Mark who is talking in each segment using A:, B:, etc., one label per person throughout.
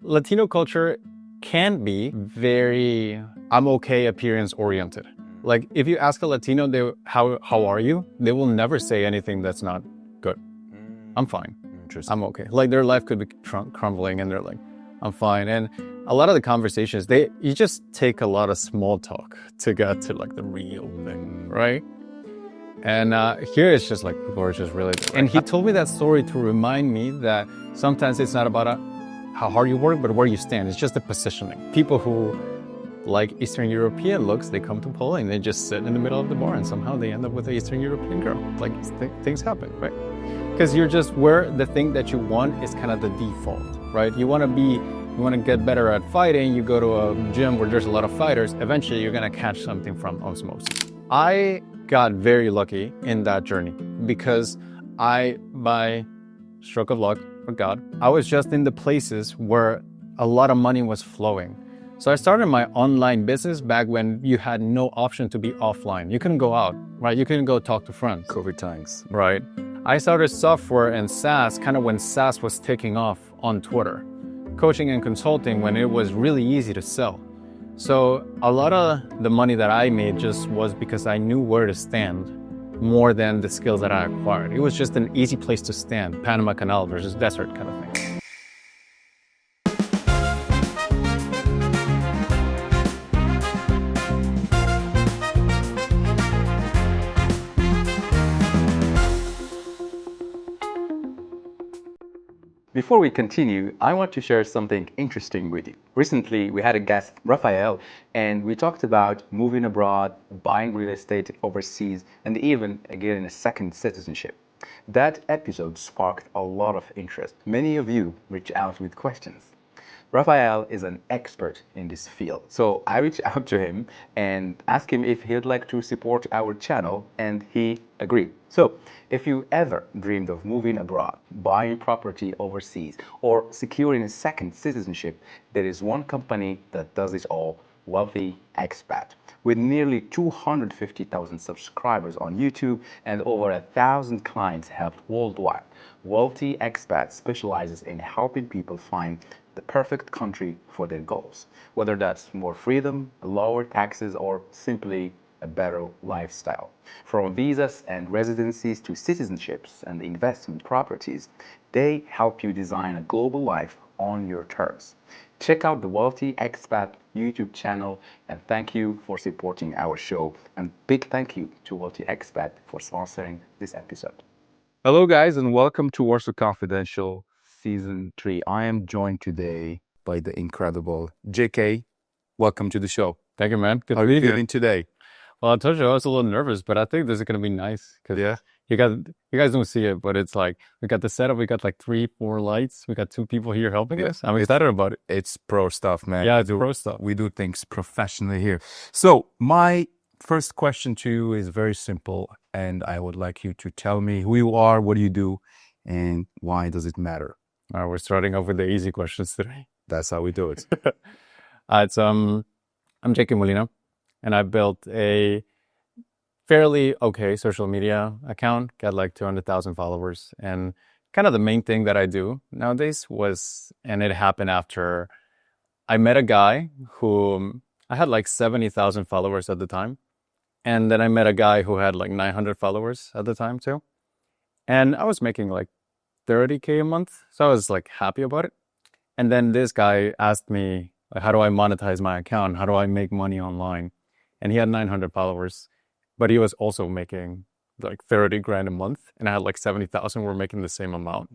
A: Latino culture can be very I'm okay appearance oriented. Like if you ask a Latino, how are you? They will never say anything that's not good. I'm fine. I'm okay. Like their life could be crumbling and they're like, I'm fine. And a lot of the conversations, you just take a lot of small talk to get to like the real thing, right? And here it's just like people are just really. And he told me that story to remind me that sometimes it's not about how hard you work, but where you stand. It's just the positioning. People who like Eastern European looks, they come to Poland, they just sit in the middle of the bar, and somehow they end up with an Eastern European girl. Like things happen, right? Because you're just where the thing that you want is kind of the default, right? You want to get better at fighting. You go to a gym where there's a lot of fighters. Eventually, you're gonna catch something from osmosis. I got very lucky in that journey because by stroke of luck or God, I was just in the places where a lot of money was flowing. So I started my online business back when you had no option to be offline. You couldn't go out, right? You couldn't go talk to friends.
B: COVID times.
A: Right. I started software and SaaS kind of when SaaS was taking off on Twitter. Coaching and consulting when it was really easy to sell. So a lot of the money that I made just was because I knew where to stand more than the skills that I acquired. It was just an easy place to stand. Panama Canal versus desert kind of thing.
B: Before we continue, I want to share something interesting with you. Recently, we had a guest, Rafael, and we talked about moving abroad, buying real estate overseas, and even getting a second citizenship. That episode sparked a lot of interest. Many of you reached out with questions. Rafael is an expert in this field. So I reached out to him and asked him if he'd like to support our channel, and he agreed. So if you ever dreamed of moving abroad, buying property overseas, or securing a second citizenship, there is one company that does it all: Wealthy Expat. With nearly 250,000 subscribers on YouTube and over 1,000 clients helped worldwide, Wealthy Expat specializes in helping people find the perfect country for their goals, whether that's more freedom, lower taxes, or simply a better lifestyle. From visas and residencies to citizenships and investment properties, they help you design a global life on your terms. Check out the Wealthy Expat YouTube channel, and thank you for supporting our show. And big thank you to Wealthy Expat for sponsoring this episode. Hello guys, and welcome to Warsaw Confidential Season 3. I am joined today by the incredible JK. Welcome to the show.
A: Thank you, man.
B: How are you feeling today?
A: Well, I told you I was a little nervous, but I think this is going to be nice.
B: Yeah.
A: You guys don't see it, but it's like, we got the setup, we got like 3-4 lights, we got 2 people here helping us. I'm excited about it.
B: It's pro stuff, man.
A: Yeah, it's pro stuff.
B: We do things professionally here. So my first question to you is very simple, and I would like you to tell me who you are, what do you do, and why does it matter?
A: All right, we're starting off with the easy questions today.
B: That's how we do it.
A: I'm Jake Molina, and I built a fairly okay social media account, got like 200,000 followers. And kind of the main thing that I do nowadays and it happened after I met a guy who I had like 70,000 followers at the time. And then I met a guy who had like 900 followers at the time too. And I was making like 30K a month. So I was like happy about it. And then this guy asked me, like, how do I monetize my account? How do I make money online? And he had 900 followers, but he was also making like 30 grand a month. And I had like 70,000. We're making the same amount.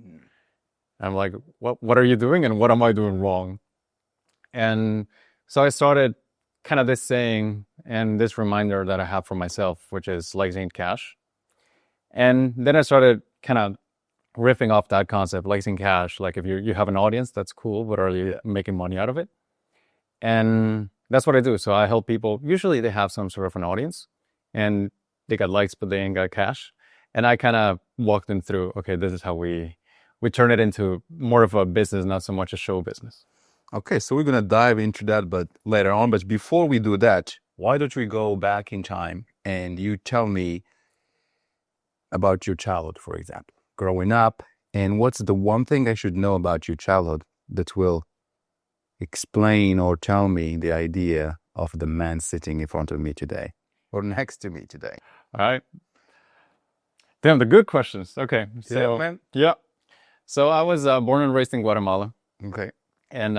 A: I'm like, what are you doing? And what am I doing wrong? And so I started kind of this saying and this reminder that I have for myself, which is legs ain't cash. And then I started kind of riffing off that concept, legs ain't cash. Like if you have an audience, that's cool, but are you making money out of it? And that's what I do. So I help people. Usually they have some sort of an audience and they got likes, but they ain't got cash. And I kind of walk them through, okay, this is how we turn it into more of a business, not so much a show business.
B: Okay, so we're going to dive into that but later on. But before we do that, why don't we go back in time and you tell me about your childhood, for example, growing up, and what's the one thing I should know about your childhood that will
C: explain or tell me the idea of the man sitting in front of me today or next to me today?
A: All right. Damn, the good questions. Okay. So,
C: man.
A: yeah. So I was born and raised in Guatemala.
C: Okay.
A: And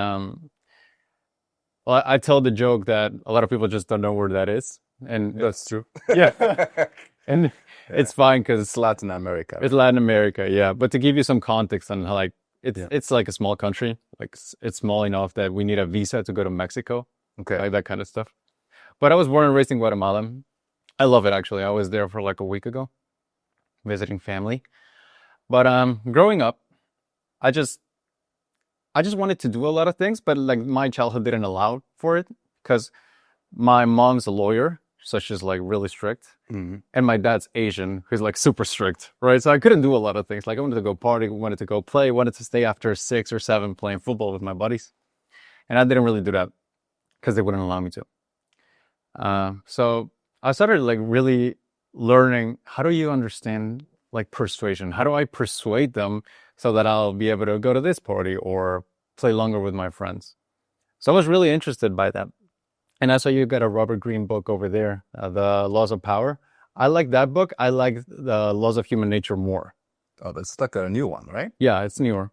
A: well, I tell the joke that a lot of people just don't know where that is. And
C: That's true.
A: yeah. And it's fine because
C: It's Latin America.
A: it's Latin America. Yeah. But to give you some context on how, like,
C: Yeah.
A: it's like a small country. Like, it's small enough that we need a visa to go to Mexico.
C: Okay.
A: Like that kind of stuff. But I was born and raised in Guatemala. I love it, actually. I was there for like a week ago, visiting family. But growing up, I just wanted to do a lot of things, but like my childhood didn't allow for it because my mom's a lawyer, so she's like really strict, and my dad's Asian, who's like super strict, right? So I couldn't do a lot of things. Like I wanted to go party, wanted to go play, wanted to stay after 6 or 7 playing football with my buddies, and I didn't really do that because they wouldn't allow me to. So I started like really learning how do you understand like persuasion? How do I persuade them so that I'll be able to go to this party or play longer with my friends? So I was really interested by that. And I saw you got a Robert Greene book over there, The Laws of Power. I like that book. I like The Laws of Human Nature more.
C: Oh, that's like a new one, right?
A: Yeah, it's newer.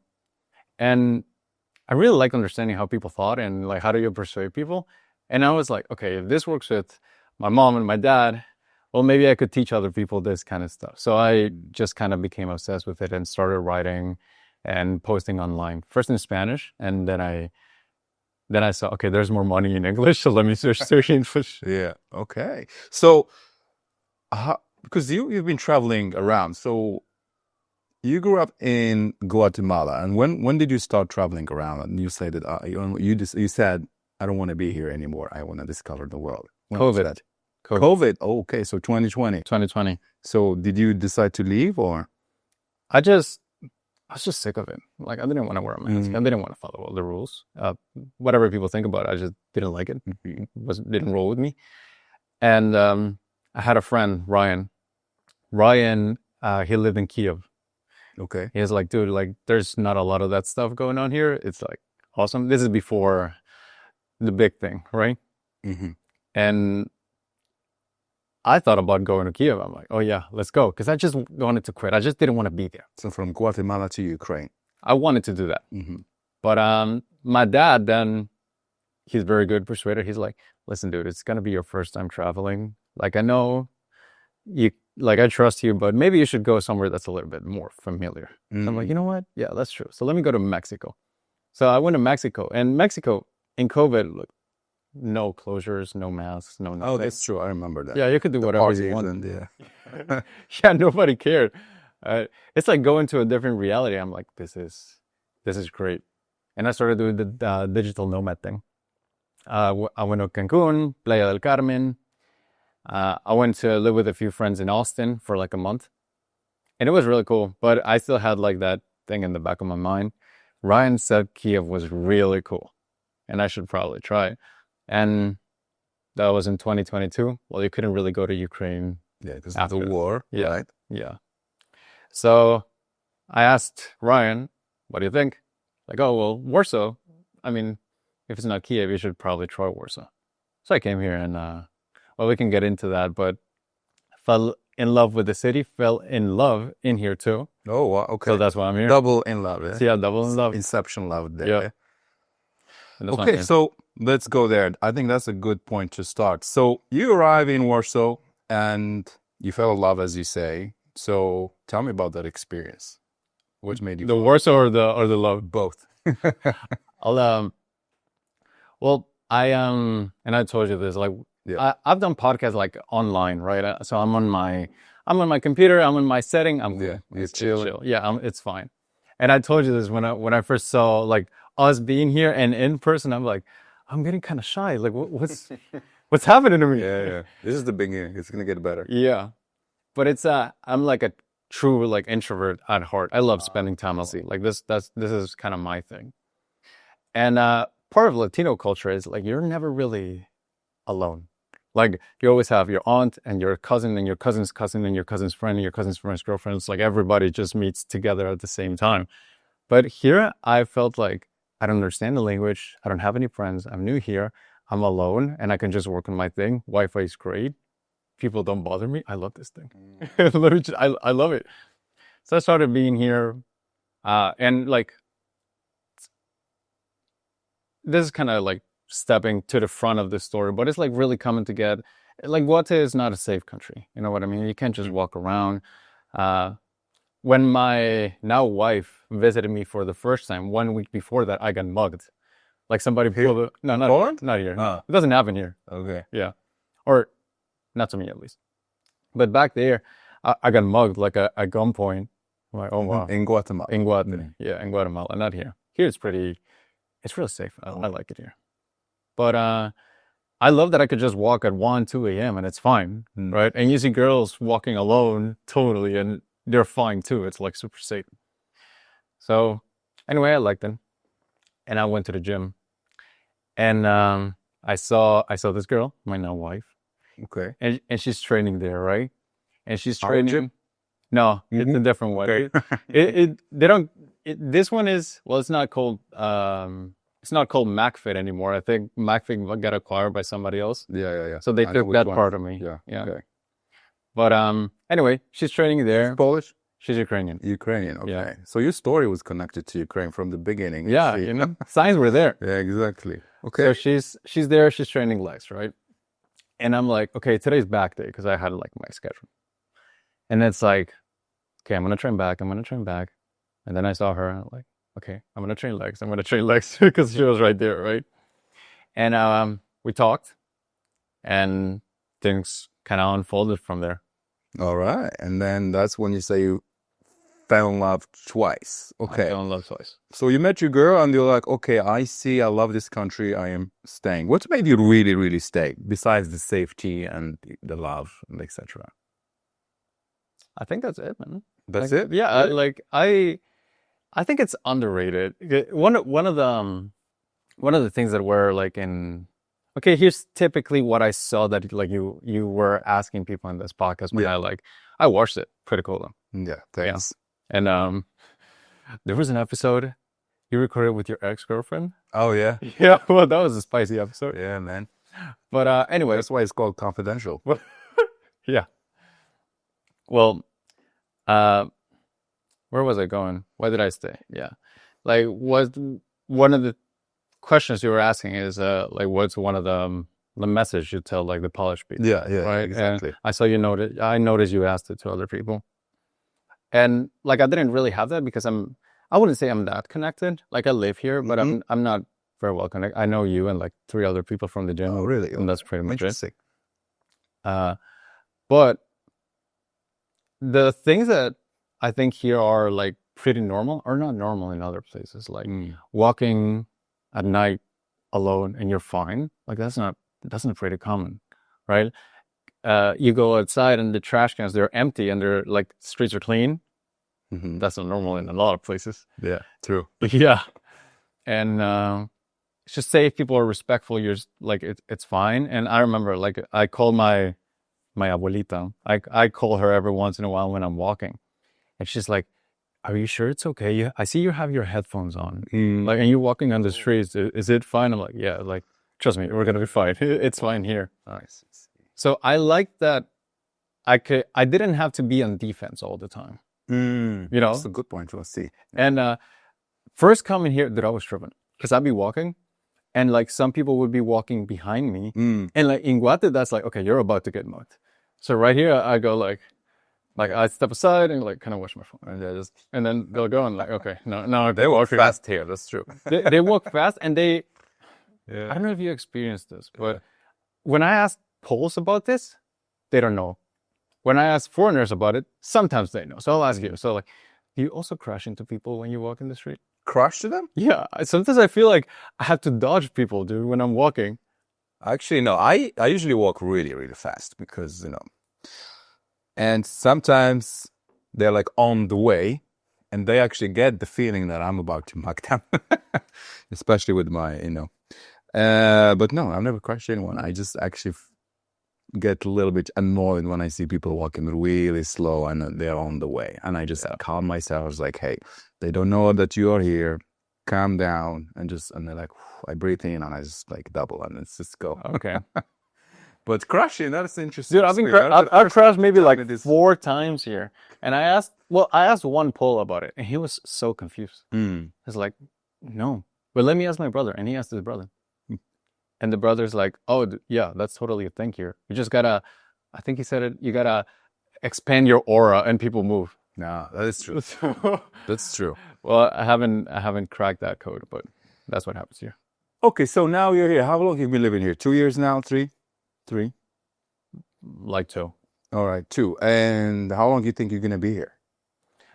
A: And I really like understanding how people thought and like how do you persuade people. And I was like, okay, if this works with my mom and my dad, well, maybe I could teach other people this kind of stuff. So I just kind of became obsessed with it and started writing and posting online, first in Spanish. And then I saw, okay, there's more money in English. So let me switch to English.
C: Yeah. Okay. So, because you've been traveling around, so you grew up in Guatemala, and when did you start traveling around? And you said that you said, I don't want to be here anymore. I want to discover the world. When was that? COVID. Oh, okay, so 2020.
A: 2020.
C: So did you decide to leave or?
A: I was just sick of it. Like I didn't want to wear a mask. I didn't want to follow all the rules. Whatever people think about it, I just didn't like it. Didn't roll with me. And I had a friend, Ryan. Ryan, he lived in Kiev.
C: Okay.
A: He was like, dude, like there's not a lot of that stuff going on here. It's like awesome. This is before the big thing, right? And I thought about going to Kiev. I'm like, oh yeah, let's go. Because I just wanted to quit. I just didn't want to be there.
C: So from Guatemala to Ukraine.
A: I wanted to do that. But my dad then, he's very good persuader. He's like, listen, dude, it's going to be your first time traveling. Like, I know you, like, I trust you, but maybe you should go somewhere that's a little bit more familiar. I'm like, you know what? Yeah, that's true. So let me go to Mexico. So I went to Mexico. And Mexico, in COVID, look, no closures, no masks, no nothing.
C: Oh, that's true. I remember that.
A: Yeah, you could do whatever you want.
C: And, yeah.
A: Yeah, nobody cared. It's like going to a different reality. I'm like, this is great. And I started doing the digital nomad thing. I went to Cancun, Playa del Carmen. I went to live with a few friends in Austin for like a month. And it was really cool. But I still had like that thing in the back of my mind. Ryan said Kiev was really cool. And I should probably try it. And that was in 2022. Well, you couldn't really go to Ukraine.
C: Yeah, because of the war,
A: yeah,
C: right?
A: Yeah. So I asked Ryan, what do you think? Like, oh, well, Warsaw. I mean, if it's not Kiev, you should probably try Warsaw. So I came here and, well, we can get into that, but fell in love with the city, fell in love in here too.
C: Oh, wow. Okay.
A: So that's why I'm here.
C: Double in love. Yeah,
A: So yeah, double in love.
C: Inception love there.
A: Yeah.
C: Okay, so let's go there. I think that's a good point to start. So you arrive in Warsaw and you fell in love, as you say. So tell me about that experience. What made you
A: the Warsaw or the love?
C: Both.
A: Well, and I told you this, like, I've done podcasts like online, right? So I'm on my computer, I'm in my setting, I'm cool.
C: It's chill.
A: Yeah, it's fine. And I told you this when I first saw like us being here and in person, I'm like, I'm getting kind of shy. Like, what's happening to me?
C: Yeah. This is the beginning. It's gonna get better.
A: Yeah, but it's I'm like a true like introvert at heart. I love spending time at sea. Like this is kind of my thing. And part of Latino culture is like you're never really alone. Like you always have your aunt and your cousin and your cousin's cousin and your cousin's friend and your cousin's friend's girlfriend. It's like everybody just meets together at the same time. But here I felt like I don't understand the language. I don't have any friends. I'm new here. I'm alone, and I can just work on my thing. Wi-Fi is great. People don't bother me. I love this thing. Literally, I love it. So I started being here, and like this is kind of like stepping to the front of the story, but it's like really coming together. Like Guate is not a safe country. You know what I mean? You can't just walk around. When my now wife visited me for the first time, 1 week before that, I got mugged. Like somebody pulled a, no,
C: Poland?
A: not here.
C: Ah.
A: It doesn't happen here.
C: Okay.
A: Yeah. Or not to me, at least. But back there, I got mugged like at gunpoint. I'm like, oh, wow.
C: In Guatemala.
A: In Guatemala. Yeah, in Guatemala. Not here. Here it's really safe. I like it here. But I love that I could just walk at 1, 2 a.m. and it's fine, right? And you see girls walking alone totally, and they're fine too. It's like super safe. So anyway, I liked it. And I went to the gym. And I saw this girl, my now wife.
C: Okay.
A: And she's training there, right? And she's
C: Our
A: training.
C: gym?
A: No, it's a different one.
C: Okay.
A: This one is, well, it's not called MacFit anymore. I think MacFit got acquired by somebody else.
C: Yeah.
A: So they
C: I know
A: took
C: which
A: that
C: one.
A: part of me.
C: Yeah. Okay.
A: But anyway, she's training there.
C: Polish?
A: She's Ukrainian.
C: Ukrainian. Okay.
A: Yeah.
C: So your story was connected to Ukraine from the beginning.
A: Yeah,
C: See?
A: you know, signs were there.
C: Yeah, exactly. Okay.
A: So she's there, she's training legs, right? And I'm like, okay, today's back day because I had like my schedule. And it's like, okay, I'm gonna train back. And then I saw her, and I'm like, okay, I'm gonna train legs because she was right there, right? And we talked, and things kind of unfolded from there.
C: All right. And then that's when you say you fell in love twice.
A: I
C: Okay.
A: fell in love twice.
C: So you met your girl and you're like, okay, I see, I love this country, I am staying. What made you really, really stay besides the safety and the love and etc.?
A: I think that's it, man.
C: That's
A: Like,
C: it?
A: Yeah,
C: Really?
A: I think it's underrated. One of the things that were like okay, here's typically what I saw that like you were asking people in this podcast when I watched it. Pretty cool though.
C: Yeah, thanks.
A: And there was an episode you recorded with your ex-girlfriend.
C: Oh, yeah.
A: Yeah, well, that was a spicy episode.
C: Yeah, man.
A: But anyway,
C: That's why it's called confidential.
A: yeah. Well, where was I going? Why did I stay? Yeah, like was one of the questions you were asking is like what's one of the message you tell like the Polish people?
C: Yeah,
A: right.
C: exactly.
A: And I saw you noted. I noticed you asked it to other people, and like I didn't really have that because I wouldn't say I'm that connected. Like I live here, but I'm not very well connected. I know you and like 3 other people from the gym.
C: Oh, really?
A: And that's pretty much it.
C: Interesting.
A: But the things that I think here are like pretty normal are not normal in other places. Like walking at night alone and you're fine. Like that's not pretty common, right? You go outside and the trash cans, they're empty and they're like streets are clean. That's not normal in a lot of places.
C: Yeah, true.
A: Yeah. And it's just safe. People are respectful. You're like, it's fine. And I remember like I call my abuelita. I call her every once in a while when I'm walking. And she's like, are you sure it's okay? I see you have your headphones on. Like, and you're walking on the streets. Is it fine? I'm like, yeah, like, trust me, we're going to be fine. It's fine here.
C: Nice.
A: So I like that I didn't have to be on defense all the time. You know?
C: That's a good point to see.
A: And first coming here, dude, I was tripping. Because I'd be walking and like some people would be walking behind me. And like in Guate, that's like, okay, you're about to get mugged. So right here, I go like I step aside and like kind of watch my phone, and then they'll go and like, okay, no,
C: They walk fast here. That's true.
A: they walk fast, and I don't know if you experienced this, but when I ask Poles about this, they don't know. When I ask foreigners about it, sometimes they know. So I'll ask you. So like, do you also crash into people when you walk in the street?
C: Crush to them?
A: Yeah. Sometimes I feel like I have to dodge people, dude, when I'm walking.
C: Actually, no. I usually walk really, really fast because, and sometimes they're like on the way and they actually get the feeling that I'm about to mug them, especially with my, but no, I've never crushed anyone. I just actually get a little bit annoyed when I see people walking really slow and they're on the way. And I just calm myself. I was like, hey, they don't know that you are here. calm down and then like I breathe in and I just like double and it's just go.
A: Okay.
C: But crashing, that's interesting.
A: Dude, I've crashed maybe like 4 times here. And I asked one Pole about it, and he was so confused. He's like, no. But let me ask my brother. And he asked his brother. And the brother's like, oh, yeah, that's totally a thing here. You just gotta, I think he said it, you gotta expand your aura and people move.
C: No, that is true. That's true.
A: Well, I haven't cracked that code, but that's what happens here.
C: Okay, so now you're here. How long have you been living here? 2 years now? 3? 3?
A: Like 2.
C: All right, 2. And how long do you think you're gonna be here?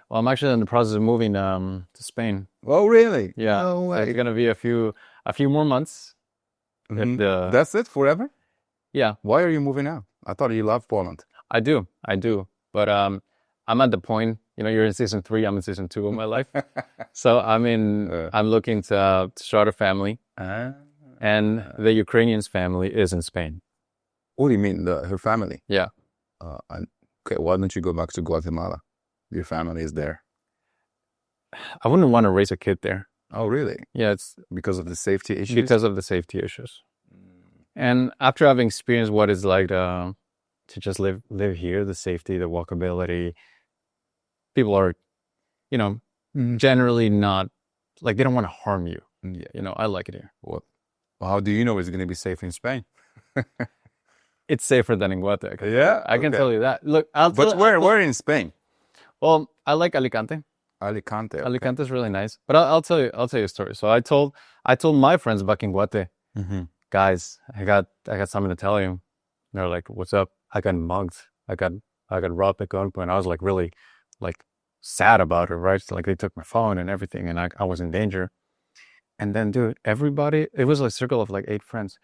A: Well, I'm actually in the process of moving to Spain.
C: Oh, really?
A: Yeah.
C: No way.
A: It's gonna be a few more months. If
C: That's it forever?
A: Yeah.
C: Why are you moving out? I thought you loved Poland.
A: I do. But I'm at the point, you're in season 3, I'm in season 2 of my life. So I'm looking to start a family. And the Ukrainian's family is in Spain.
C: What do you mean, her family?
A: Yeah.
C: Okay, why don't you go back to Guatemala? Your family is there.
A: I wouldn't want to raise a kid there.
C: Oh, really?
A: Yeah, it's
C: because of the safety issues?
A: Because of the safety issues. And after having experienced what it's like to just live here, the safety, the walkability, people are, generally not, like, they don't want to harm you.
C: Yeah.
A: I like it here.
C: Well, how do you know it's going to be safe in Spain?
A: It's safer than in Guatemala.
C: Yeah?
A: I can tell you that. Look,
C: where in Spain?
A: Well, I like Alicante.
C: Alicante. Okay.
A: Alicante is really nice. But I'll tell you a story. So I told my friends back in Guate, guys, I got something to tell you. They're like, what's up? I got mugged. I got robbed at gunpoint. I was like really like sad about it, right? So, like, they took my phone and everything, and I was in danger. And then, dude, everybody, it was a circle of like 8 friends.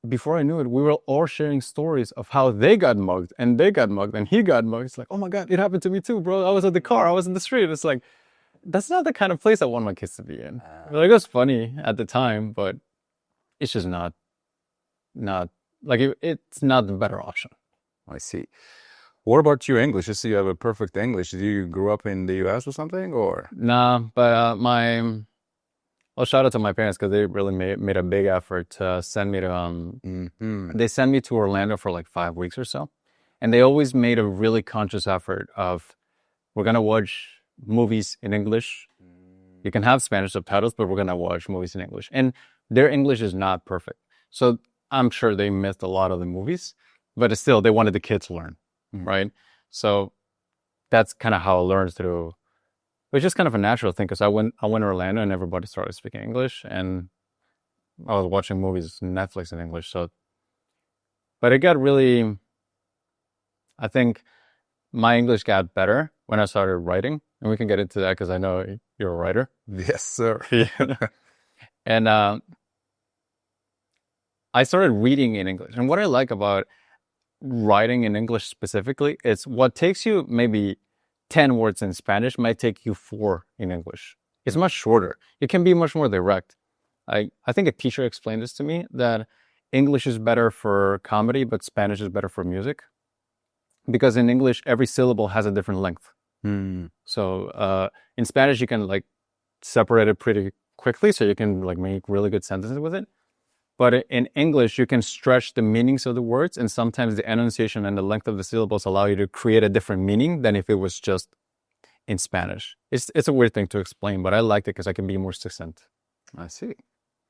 A: Before I knew it, we were all sharing stories of how they got mugged, and they got mugged, and he got mugged. It's like, oh my God, it happened to me too, bro. I was at the car, I was in the street. It's like, that's not the kind of place I want my kids to be in. Like, it was funny at the time, but it's just not like it's not the better option.
C: I see. What about your English? You see, you have a perfect English. Did you grow up in the US or something, or?
A: Nah, but well, shout out to my parents because they really made a big effort to send me to they sent me to Orlando for like 5 weeks or so, and they always made a really conscious effort of, we're gonna watch movies in English. You can have Spanish subtitles, but we're gonna watch movies in English. And their English is not perfect, so I'm sure they missed a lot of the movies, but still they wanted the kids to learn, right? So that's kind of how I learned through. It was just kind of a natural thing because I went to Orlando and everybody started speaking English, and I was watching movies on Netflix in English. So, but it got really, I think my English got better when I started writing, and we can get into that because I know you're a writer.
C: Yes, sir.
A: And I started reading in English. And what I like about writing in English specifically, it's what takes you maybe 10 words in Spanish might take you 4 in English. It's much shorter. It can be much more direct. I think a teacher explained this to me, that English is better for comedy, but Spanish is better for music. Because in English, every syllable has a different length. So in Spanish, you can like separate it pretty quickly, so you can like make really good sentences with it. But in English, you can stretch the meanings of the words, and sometimes the enunciation and the length of the syllables allow you to create a different meaning than if it was just in Spanish. It's a weird thing to explain, but I liked it because I can be more succinct.
C: I see.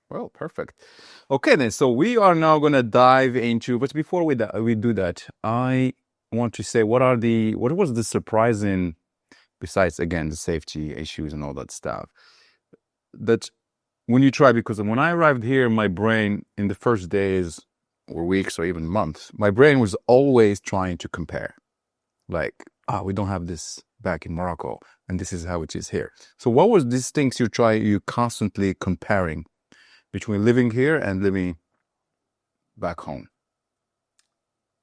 C: Well, perfect. Okay, then. So we are now going to dive into, but before we do that, I want to say, what was the surprising, besides, again, the safety issues and all that stuff, that when you try, because when I arrived here, my brain in the first days or weeks or even months, my brain was always trying to compare. Like, we don't have this back in Morocco, and this is how it is here. So what was these things you constantly comparing between living here and living back home?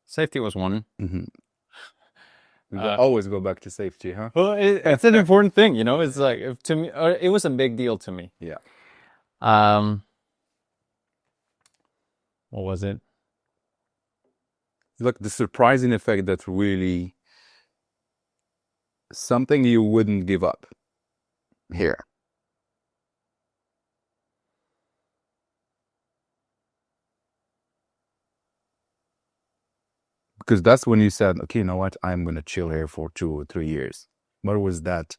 A: Safety was one.
C: We always go back to safety, huh?
A: Well, it's an important thing, It's like, to me, it was a big deal to me.
C: Yeah.
A: What was it?
C: Look, the surprising effect that really something you wouldn't give up here. Because that's when you said, okay, you know what? I'm going to chill here for 2 or 3 years. What was that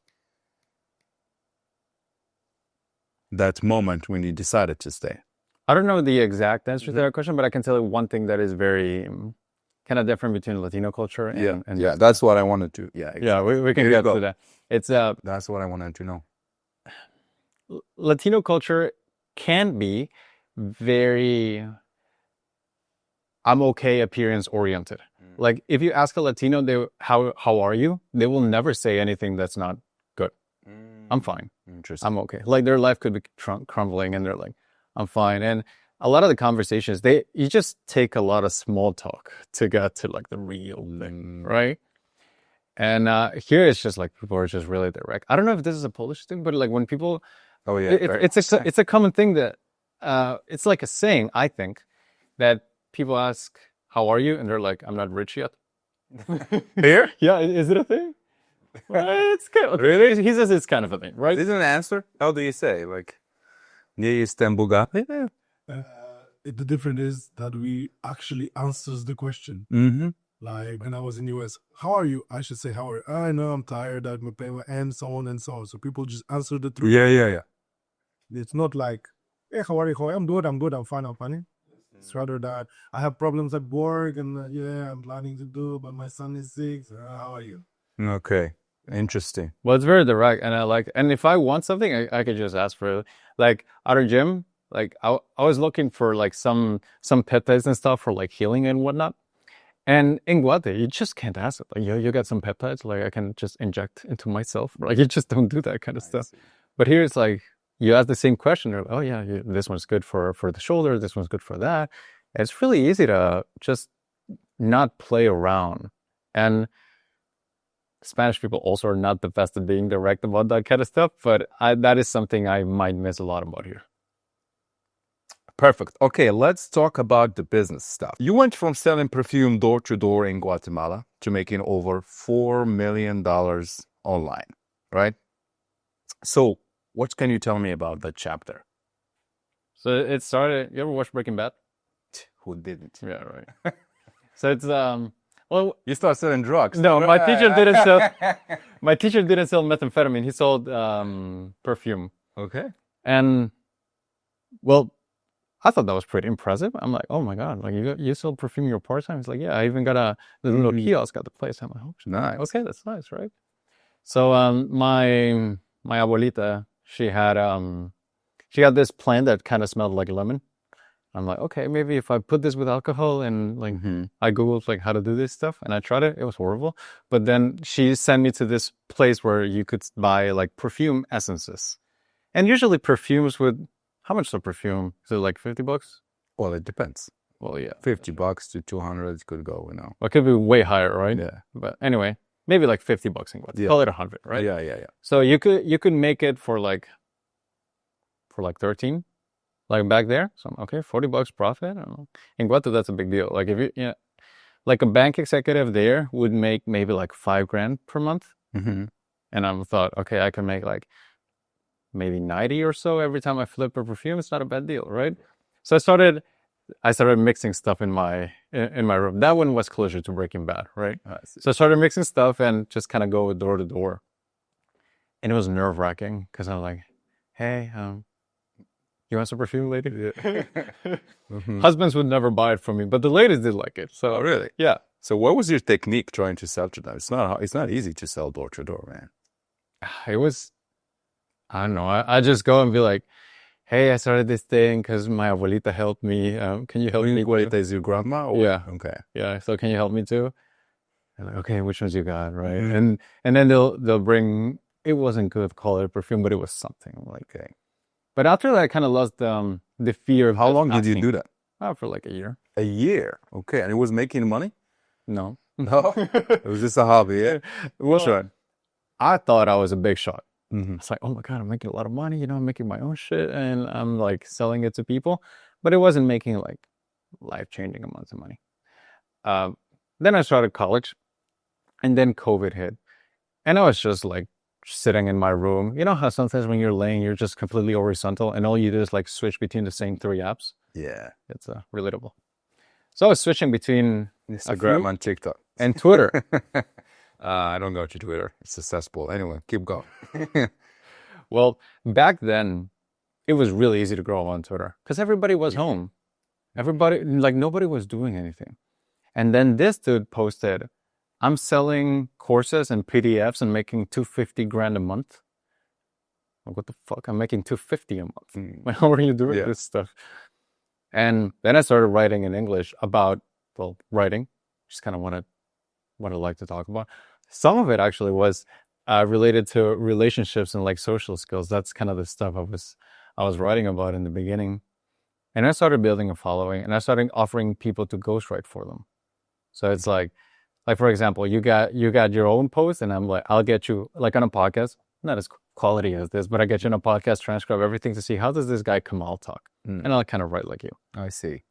C: moment when you decided to stay?
A: I don't know the exact answer to that question, but I can tell you one thing that is very kind of different between Latino culture and
C: Yeah, that's what I wanted to. Yeah, exactly.
A: yeah, we can get to that. It's
C: That's what I wanted to know.
A: Latino culture can be very I'm okay appearance oriented. Like if you ask a Latino, how are you? They will never say anything that's not good. I'm fine.
C: Interesting.
A: I'm okay. Like their life could be crumbling, and they're like, I'm fine. And a lot of the conversations, you just take a lot of small talk to get to like the real thing, right? And here it's just like people are just really direct. I don't know if this is a Polish thing, but like when people,
C: Oh yeah,
A: it's a common thing that it's like a saying, I think, that people ask, "How are you?" and they're like, "I'm not rich yet."
C: here.
A: Yeah, is it a thing? It's kind of,
C: Really?
A: He says it's kind of a thing, right?
C: This is an answer. How do you say? Like, nie jestem bogaty.
D: The difference is that we actually answers the question.
C: Mm-hmm.
D: Like when I was in US, how are you? I should say, how are you? I know I'm tired, I'm paying, and so on and so on. So people just answer the truth.
C: Yeah.
D: It's not like, hey, how are you? I'm good, I'm fine, I'm funny. It's rather that I have problems at work and yeah, I'm planning to do, but my son is sick. So, how are you?
C: Okay. Interesting.
A: Well, it's very direct, and I like. And if I want something, I could just ask for it. Like at our gym, like I was looking for like some peptides and stuff for like healing and whatnot. And in Guate, you just can't ask it. Like you got some peptides, like I can just inject into myself. Like you just don't do that kind of stuff. But here it's like you ask the same question. They're like, oh yeah, this one's good for the shoulder. This one's good for that. And it's really easy to just not play around. And Spanish people also are not the best at being direct about that kind of stuff, but that is something I might miss a lot about here.
C: Perfect. Okay, let's talk about the business stuff. You went from selling perfume door to door in Guatemala to making over $4 million online, right? So, what can you tell me about that chapter?
A: So it started. You ever watch Breaking Bad?
C: Who didn't?
A: Yeah, right. So it's well,
C: You start selling drugs.
A: no, my teacher didn't sell. My teacher didn't sell methamphetamine. He sold perfume,
C: Okay.
A: and well, I thought that was pretty impressive. I'm like, oh my god, like you sell perfume your part time? He's like, yeah, I even got the little kiosk at the place. I'm like, oh,
C: Nice.
A: okay, that's nice, right? So my abuelita, she had this plant that kind of smelled like lemon. I'm like, okay, maybe if I put this with alcohol and like I googled like how to do this stuff and I tried it, it was horrible. But then she sent me to this place where you could buy like perfume essences, and usually perfumes would. How much is a perfume? Is it like $50?
C: Well, it depends.
A: Well, yeah,
C: $50 to 200 could go, you know.
A: Well, it could be way higher, right?
C: Yeah.
A: But anyway, maybe like $50 in Guatemala.
C: Yeah.
A: Call it 100, right?
C: Yeah.
A: So you could make it for like 13, like back there. So I'm okay, $40 profit. I don't know. In Guatemala, that's a big deal. Like if you like a bank executive there would make maybe like $5,000 per month.
C: Mm-hmm.
A: And I thought, okay, I can make like maybe 90 or so every time I flip a perfume. It's not a bad deal, right? So I started mixing stuff in my room. That one was closer to Breaking Bad, right? So I started mixing stuff and just kind of go door to door. And it was nerve-wracking because I was like, hey, you want some perfume, lady? Yeah. Husbands would never buy it from me, but the ladies did like it. So
C: really?
A: Yeah.
C: So what was your technique trying to sell to them? It's not easy to sell door to door, man.
A: It was, I don't know. I just go and be like, hey, I started this thing because my abuelita helped me. Can you help me?
C: Abuelita is your grandma? Or?
A: Yeah.
C: Okay.
A: Yeah. So can you help me too? They're like, okay, which ones you got, right? And then they'll bring. It wasn't good quality perfume, but it was something like. Okay. But after that, I kind of lost the fear of.
C: How long did you do that?
A: For like a year.
C: A year. Okay, and it was making money?
A: No.
C: No. It was just a hobby. Yeah.
A: Well,
C: Sure.
A: I thought I was a big shot. It's like, oh my God, I'm making a lot of money, I'm making my own shit and I'm like selling it to people, but it wasn't making like life-changing amounts of money. Then I started college and then COVID hit and I was just like sitting in my room. You know how sometimes when you're laying, you're just completely horizontal and all you do is like switch between the same 3 apps?
C: Yeah.
A: It's relatable. So I was switching between
C: Instagram and TikTok.
A: and Twitter.
C: I don't go to Twitter. It's successful. Anyway, keep going.
A: Well, back then, it was really easy to grow on Twitter because everybody was home. Everybody, like nobody was doing anything. And then this dude posted, I'm selling courses and PDFs and making $250,000 a month. Like, what the fuck? I'm making $250 a month. How are you doing this stuff? And then I started writing in English about, well, writing, just kind of what I like to talk about. Some of it actually was related to relationships and like social skills. That's kind of the stuff I was writing about in the beginning. And I started building a following, and I started offering people to ghostwrite for them. So it's like for example, you got your own post, and I'm like, I'll get you like on a podcast, not as quality as this, but I get you on a podcast, transcribe everything to see how does this guy Kamal talk, and I'll kind of write like you.
C: I see.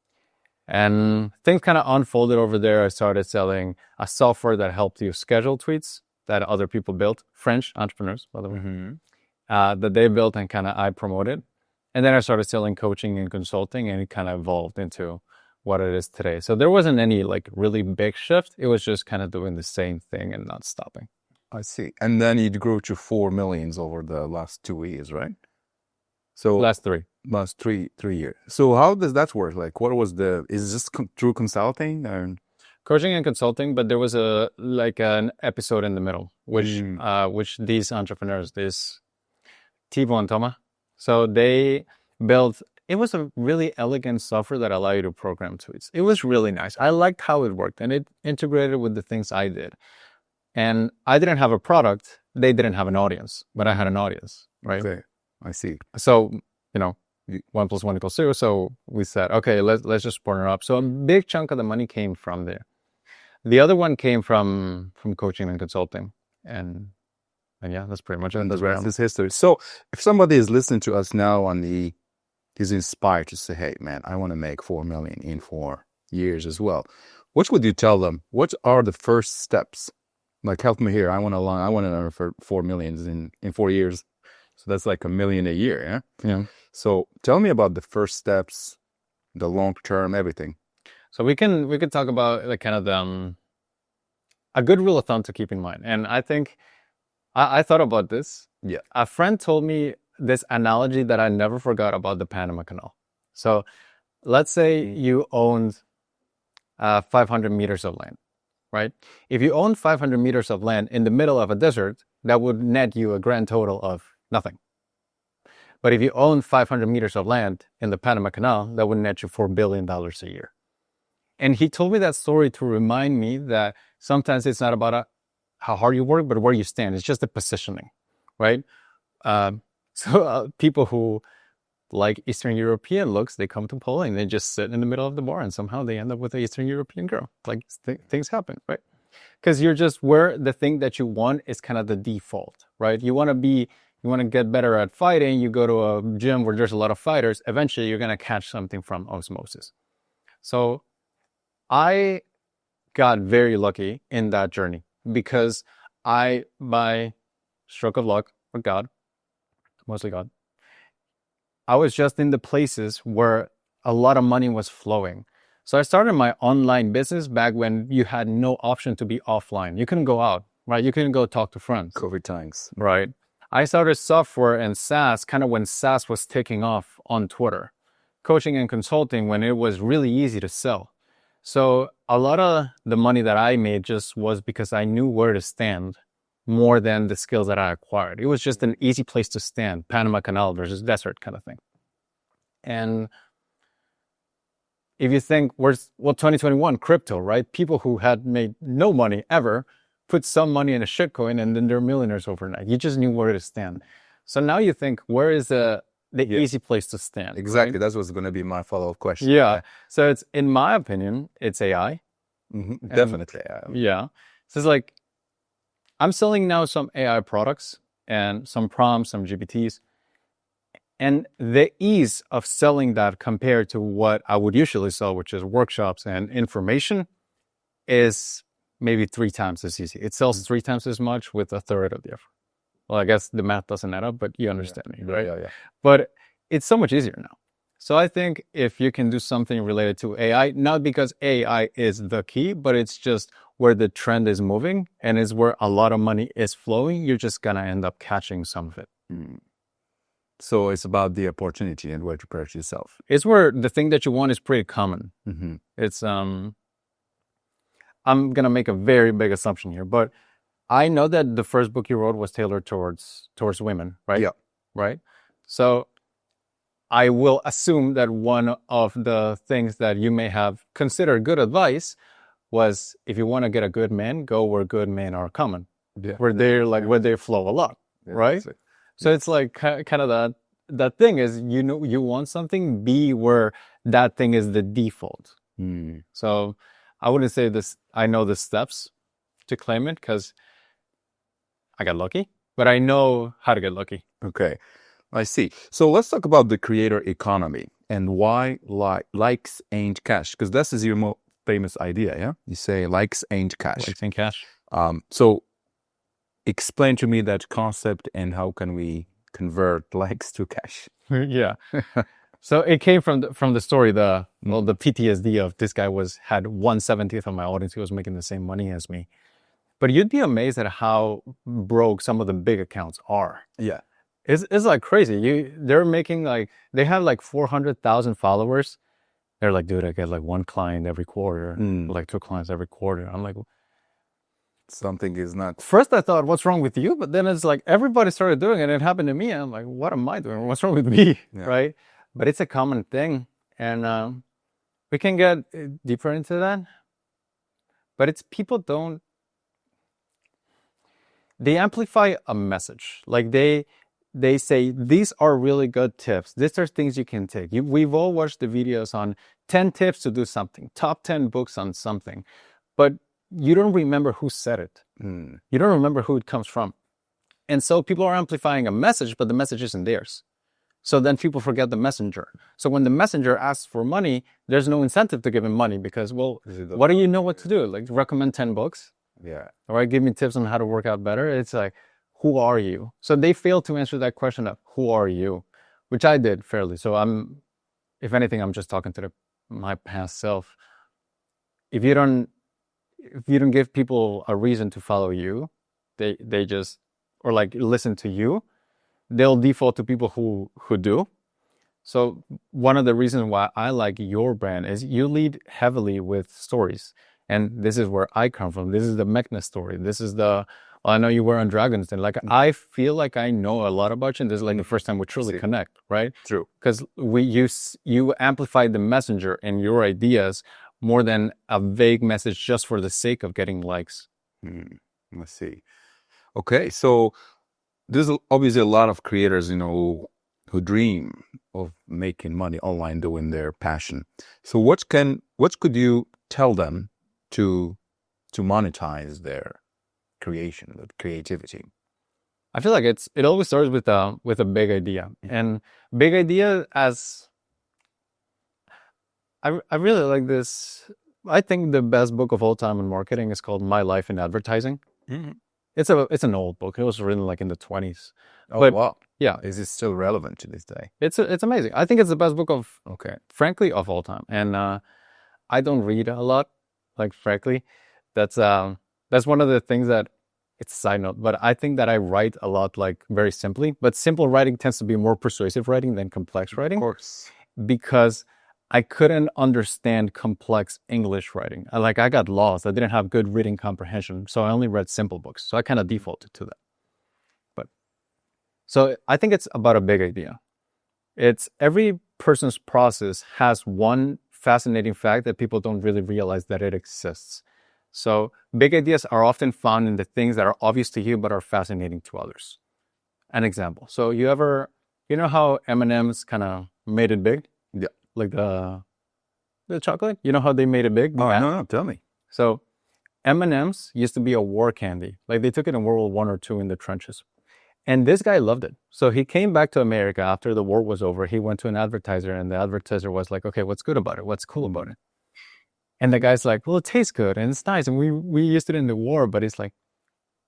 A: And things kind of unfolded over there. I started selling a software that helped you schedule tweets that other people built, French entrepreneurs, by the way, that they built and kind of I promoted. And then I started selling coaching and consulting, and it kind of evolved into what it is today. So there wasn't any like really big shift. It was just kind of doing the same thing and not stopping.
C: I see. And then it grew to 4 millions over the last 2 years, right? So
A: Last three.
C: last three years. So how does that work? Like, what was is this through consulting or?
A: Coaching and consulting, but there was an episode in the middle, which these entrepreneurs, this Thibaut and Thomas, so they built, it was a really elegant software that allowed you to program tweets. It was really nice. I liked how it worked, and it integrated with the things I did. And I didn't have a product. They didn't have an audience, but I had an audience, right?
C: Okay, I see.
A: So, 1 + 1 = 2. So we said, okay, let's just partner up. So a big chunk of the money came from there. The other one came from coaching and consulting. And yeah, that's pretty much it.
C: And the rest is history. So if somebody is listening to us now and is inspired to say, hey, man, I want to make 4 million in 4 years as well, what would you tell them? What are the first steps? Like, help me here. I want to earn for 4 million in 4 years. So that's like $1 million a year, yeah?
A: Yeah.
C: So tell me about the first steps, the long term, everything.
A: So we could talk about like kind of a good rule of thumb to keep in mind. And I think I thought about this.
C: Yeah.
A: A friend told me this analogy that I never forgot about the Panama Canal. So let's say you owned 500 meters of land, right? If you own 500 meters of land in the middle of a desert, that would net you a grand total of nothing. But if you own 500 meters of land in the Panama Canal, that would net you $4 billion a year. And he told me that story to remind me that sometimes it's not about how hard you work, but where you stand. It's just the positioning, right? So people who like Eastern European looks, they come to Poland, they just sit in the middle of the bar, and somehow they end up with an Eastern European girl. Like things happen, right? Because you're just where the thing that you want is kind of the default, right? You want to get better at fighting. You go to a gym where there's a lot of fighters. Eventually, you're going to catch something from osmosis. So I got very lucky in that journey because I, by stroke of luck, or God, mostly God, I was just in the places where a lot of money was flowing. So I started my online business back when you had no option to be offline. You couldn't go out, right? You couldn't go talk to friends.
C: COVID times.
A: Right. I started software and SaaS kind of when SaaS was taking off on Twitter. Coaching and consulting when it was really easy to sell. So a lot of the money that I made just was because I knew where to stand more than the skills that I acquired. It was just an easy place to stand, Panama Canal versus desert kind of thing. And if you think, 2021, crypto, right? People who had made no money ever put some money in a shitcoin and then they're millionaires overnight. You just knew where to stand. So now you think, where is the easy place to stand?
C: Exactly.
A: Right?
C: That was going to be my follow-up question.
A: Yeah. So it's, in my opinion, it's AI.
C: Mm-hmm. Definitely.
A: Yeah. So it's like, I'm selling now some AI products and some prompts, some GPTs. And the ease of selling that compared to what I would usually sell, which is workshops and information, is maybe 3 times as easy. It sells 3 times as much with a third of the effort. Well, I guess the math doesn't add up, but you understand me, right?
C: Yeah.
A: But it's so much easier now. So I think if you can do something related to AI, not because AI is the key, but it's just where the trend is moving and is where a lot of money is flowing, you're just gonna end up catching some of it.
C: So it's about the opportunity and where to purchase yourself.
A: It's where the thing that you want is pretty common.
C: Mm-hmm.
A: It's I'm gonna make a very big assumption here, but I know that the first book you wrote was tailored towards women, right?
C: Yeah.
A: Right. So I will assume that one of the things that you may have considered good advice was, if you want to get a good man, go where good men are common, where they're like where they flow a lot, right? So it's like kind of that thing is, you know, you want something, be where that thing is the default. So I wouldn't say this. I know the steps to claim it because I got lucky, but I know how to get lucky.
C: Okay, I see. So let's talk about the creator economy and why likes ain't cash, because this is your most famous idea, yeah? You say likes ain't cash.
A: Likes ain't cash.
C: So explain to me that concept and how can we convert likes to cash?
A: Yeah. So it came from the story, the PTSD of this guy had 1/70th of my audience. He was making the same money as me. But you'd be amazed at how broke some of the big accounts are.
C: Yeah.
A: It's like crazy. They're making they have like 400,000 followers. They're like, dude, I get like one client every quarter, like 2 clients every quarter. I'm like,
C: something is not.
A: First I thought, what's wrong with you? But then it's like everybody started doing it and it happened to me. And I'm like, what am I doing? What's wrong with me?
C: Yeah.
A: Right? But it's a common thing. And we can get deeper into that. But it's people they amplify a message. Like they say, these are really good tips. These are things you can take. We've all watched the videos on 10 tips to do something, top 10 books on something, but you don't remember who said it. You don't remember who it comes from. And so people are amplifying a message, but the message isn't theirs. So then people forget the messenger. So when the messenger asks for money, there's no incentive to give him money because, well, what do you know what to do? Like recommend 10 books?
C: Yeah.
A: All right, give me tips on how to work out better. It's like, who are you? So they failed to answer that question of who are you, which I did fairly. So if anything, I'm just talking to my past self. If you don't give people a reason to follow you, they just, or like listen to you, they'll default to people who do. So one of the reasons why I like your brand is you lead heavily with stories. And this is where I come from. This is the Mechna story. This is I know you were on Dragons Den. Like, I feel like I know a lot about you. And this is like the first time we truly connect, right?
C: True.
A: Because you amplify the messenger and your ideas more than a vague message just for the sake of getting likes.
C: Let's see. Okay, so there's obviously a lot of creators, who dream of making money online doing their passion. So what could you tell them to monetize their creation, their creativity?
A: I feel like it always starts with a big idea, and big idea as I really like this. I think the best book of all time in marketing is called My Life in Advertising. It's an old book. It was written like in the 20s.
C: Oh,
A: but,
C: wow.
A: Yeah.
C: Is it still relevant to this day?
A: It's amazing. I think it's the best book frankly, of all time. And I don't read a lot, like, frankly. That's one of the things that, it's a side note, but I think that I write a lot, like, very simply. But simple writing tends to be more persuasive writing than complex writing.
C: Of course.
A: Because I couldn't understand complex English writing. I got lost. I didn't have good reading comprehension. So I only read simple books. So I kind of defaulted to that. So I think it's about a big idea. It's every person's process has one fascinating fact that people don't really realize that it exists. So big ideas are often found in the things that are obvious to you but are fascinating to others. An example. So you know how M&M's kind of made it big?
C: Yeah.
A: Like the chocolate? You know how they made it big?
C: Oh, no, tell me.
A: So M&M's used to be a war candy. Like they took it in World War I or II in the trenches. And this guy loved it. So he came back to America after the war was over. He went to an advertiser and the advertiser was like, okay, what's good about it? What's cool about it? And the guy's like, well, it tastes good and it's nice. And we used it in the war, but it's like,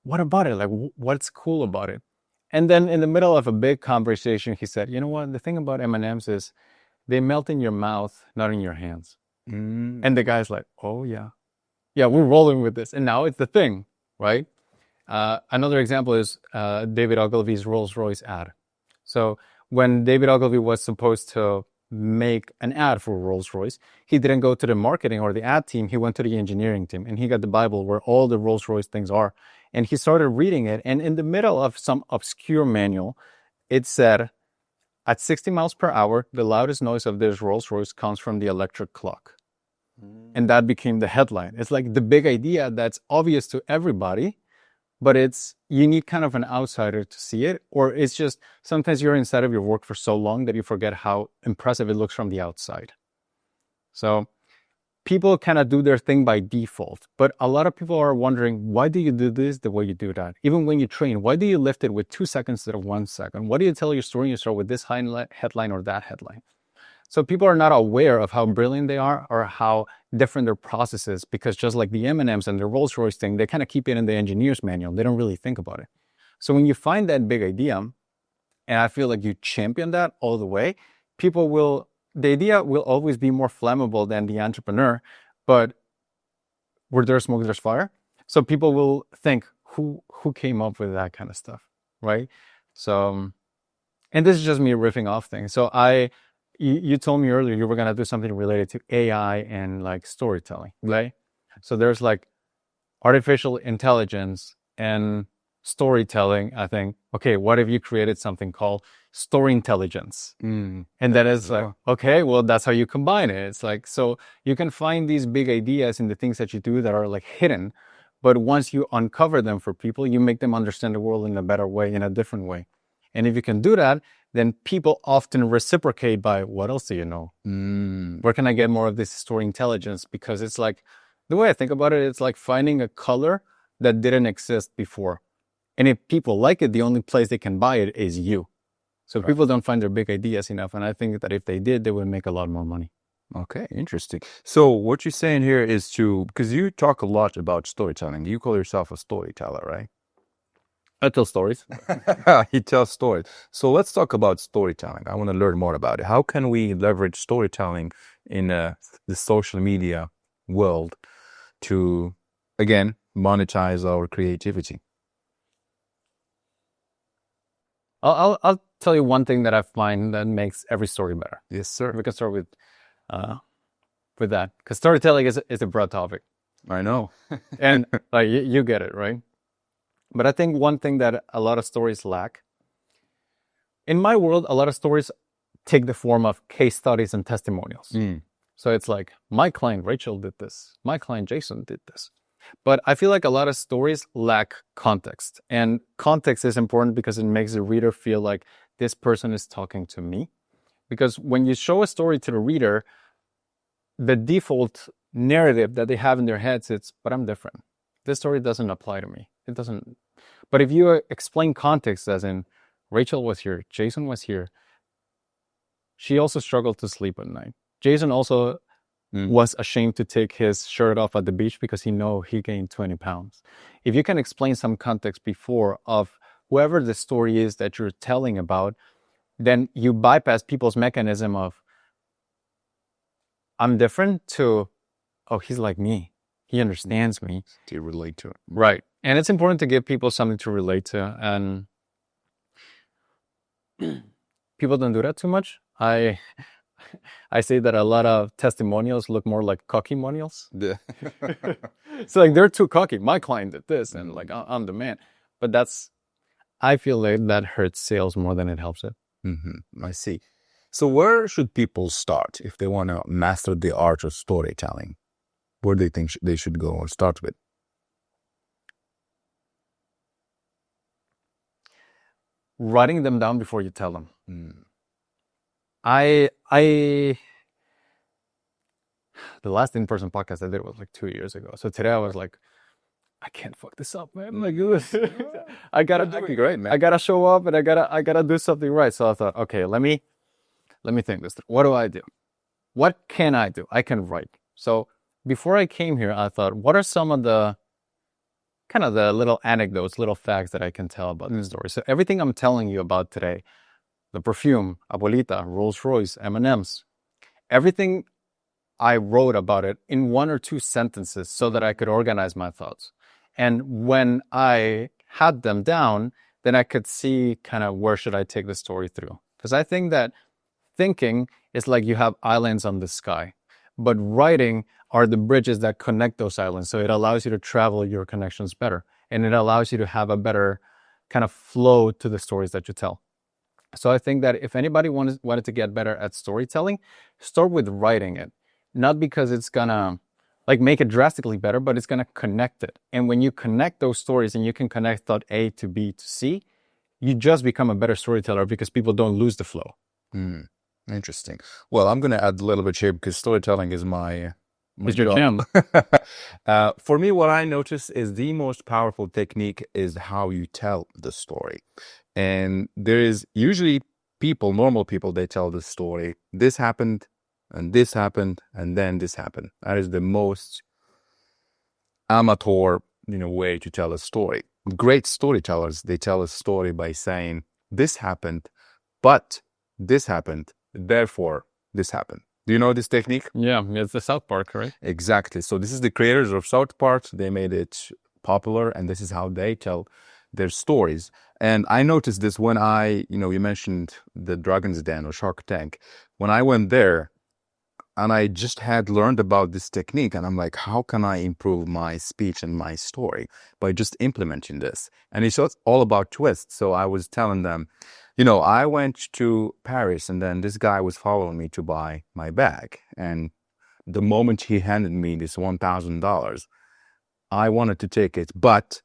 A: what about it? Like, what's cool about it? And then in the middle of a big conversation, he said, you know what? The thing about M&M's is they melt in your mouth, not in your hands.
C: Mm.
A: And the guy's like, oh yeah, we're rolling with this. And now it's the thing, right? Another example is David Ogilvy's Rolls-Royce ad. So when David Ogilvy was supposed to make an ad for Rolls-Royce, he didn't go to the marketing or the ad team. He went to the engineering team, and he got the Bible where all the Rolls-Royce things are. And he started reading it. And in the middle of some obscure manual, it said, at 60 miles per hour, the loudest noise of this Rolls-Royce comes from the electric clock. And that became the headline. It's like the big idea that's obvious to everybody, but you need kind of an outsider to see it, or it's just sometimes you're inside of your work for so long that you forget how impressive it looks from the outside. So people kind of do their thing by default, but a lot of people are wondering, why do you do this the way you do that? Even when you train, why do you lift it with 2 seconds instead of 1 second? Why do you tell your story and you start with this headline or that headline? So people are not aware of how brilliant they are or how different their process is, because just like the M&Ms and the Rolls-Royce thing, they kind of keep it in the engineer's manual. They don't really think about it. So when you find that big idea, and I feel like you champion that all the way, the idea will always be more flammable than the entrepreneur, but where there's smoke, there's fire. So people will think, who came up with that kind of stuff, right? So, and this is just me riffing off things. So you told me earlier you were going to do something related to AI and like storytelling, right? So there's like artificial intelligence and storytelling. I think, okay, what if you created something called story intelligence? And that is like, okay, well, that's how you combine it. It's like, so you can find these big ideas in the things that you do that are like hidden, but once you uncover them for people, you make them understand the world in a better way, in a different way. And if you can do that, then people often reciprocate by, what else do you know? Where can I get more of this story intelligence? Because it's like, the way I think about it, it's like finding a color that didn't exist before. And if people like it, the only place they can buy it is you. So people don't find their big ideas enough. And I think that if they did, they would make a lot more money.
C: Okay, interesting. So what you're saying here is because you talk a lot about storytelling. You call yourself a storyteller, right?
A: I tell stories.
C: He tells stories. So let's talk about storytelling. I want to learn more about it. How can we leverage storytelling in the social media world to, again, monetize our creativity?
A: I'll tell you one thing that I find that makes every story better.
C: Yes, sir.
A: We can start with that, because storytelling is a broad topic.
C: I know.
A: And like you get it, right? But I think one thing that a lot of stories lack, in my world, a lot of stories take the form of case studies and testimonials. So it's like, my client Rachel did this, my client Jason did this. But I feel like a lot of stories lack context. And context is important because it makes the reader feel like this person is talking to me. Because when you show a story to the reader, the default narrative that they have in their heads, it's, but I'm different. This story doesn't apply to me. It doesn't. But if you explain context, as in Rachel was here, Jason was here, she also struggled to sleep at night. Jason also was ashamed to take his shirt off at the beach because he gained 20 pounds. If you can explain some context before of whoever the story is that you're telling about, then you bypass people's mechanism of, I'm different, to, oh, he's like me. He understands me.
C: To relate to it.
A: Right. And it's important to give people something to relate to. And people don't do that too much. I say that a lot of testimonials look more like cocky-monials.
C: Yeah.
A: It's like, they're too cocky. My client did this, and like, I'm the man. But I feel like that hurts sales more than it helps it.
C: I see. So where should people start if they want to master the art of storytelling? Where do they think they should go or start with?
A: Writing them down before you tell them. The last in-person podcast I did was like 2 years ago. So today I was like, I can't fuck this up, man. Like, I gotta do it great, man. I gotta show up and I gotta do something right. So I thought, okay, let me think this through. What do I do? What can I do? I can write. So before I came here, I thought, what are some of the kind of the little anecdotes, little facts that I can tell about the story? So everything I'm telling you about today, the perfume, Abuelita, Rolls-Royce, M&Ms, everything I wrote about it in 1 or 2 sentences so that I could organize my thoughts. And when I had them down, then I could see kind of where should I take the story through. Because I think that thinking is like you have islands on the sky, but writing are the bridges that connect those islands. So it allows you to travel your connections better, and it allows you to have a better kind of flow to the stories that you tell. So I think that if anybody wanted to get better at storytelling, start with writing it. Not because it's gonna like make it drastically better, but it's gonna connect it. And when you connect those stories and you can connect thought A to B to C, you just become a better storyteller because people don't lose the flow.
C: Interesting. Well, I'm going to add a little bit here because storytelling is my
A: It's your
C: job.
A: jam.
C: For me, what I notice is the most powerful technique is how you tell the story. And there is usually people, normal people, they tell the story. This happened, and this happened, and then this happened. That is the most amateur, way to tell a story. Great storytellers, they tell a story by saying, this happened, but this happened, therefore this happened. Do you know this technique?
A: Yeah, it's the South Park, right?
C: Exactly. So this is the creators of South Park. They made it popular, and this is how they tell their stories. And I noticed this when you mentioned the Dragon's Den or Shark Tank. When I went there, and I just had learned about this technique, and I'm like, how can I improve my speech and my story by just implementing this? And it's all about twists. So I was telling them, I went to Paris, and then this guy was following me to buy my bag. And the moment he handed me this $1,000, I wanted to take it, but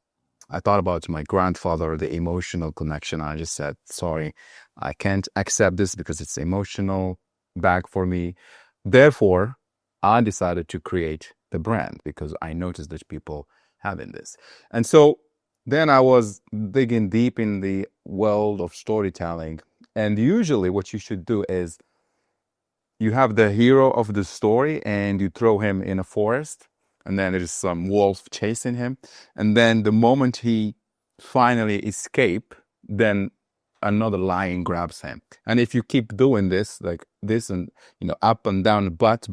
C: I thought about my grandfather, the emotional connection. I just said, sorry, I can't accept this because it's emotional bag for me. Therefore, I decided to create the brand because I noticed that people having this. And so then I was digging deep in the world of storytelling. And usually what you should do is you have the hero of the story and you throw him in a forest, and then there is some wolf chasing him. And then the moment he finally escape, then another lion grabs him. And if you keep doing this, like this, and up and down, but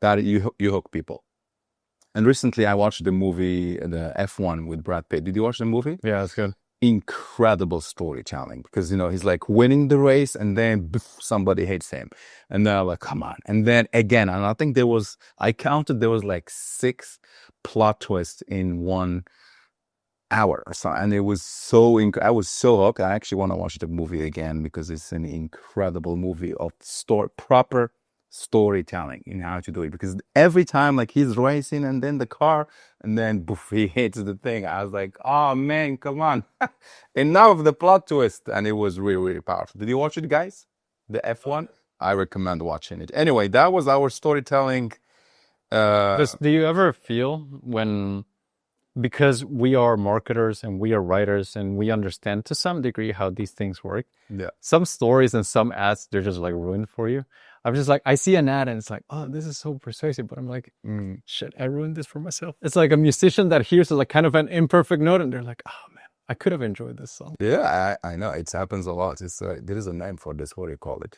C: that you hook people. And recently I watched the movie, the F1 with Brad Pitt. Did you watch the movie?
A: Yeah, that's good.
C: Incredible storytelling, because he's like winning the race, and then somebody hates him, and they're like, come on. And then again, and I think I counted, there was like 6 plot twists in 1 hour or so, and it was so I was so hooked. I actually want to watch the movie again because it's an incredible movie of proper storytelling in how to do it. Because every time, like, he's racing and then the car, and then poof, he hits the thing. I was like, oh man, come on. Enough of the plot twist. And it was really, really powerful. Did you watch it, guys? The F1? I recommend watching it. Anyway, that was our storytelling.
A: Do you ever feel when, because we are marketers and we are writers and we understand to some degree how these things work, some stories and some ads, they're just like ruined for you? I'm just like, I see an ad and it's like, oh, this is so persuasive, but I'm like, shit, I ruined this for myself. It's like a musician that hears like kind of an imperfect note and they're like, oh man, I could have enjoyed this song.
C: Yeah, I know, it happens a lot. There is a name for this. What do you call it?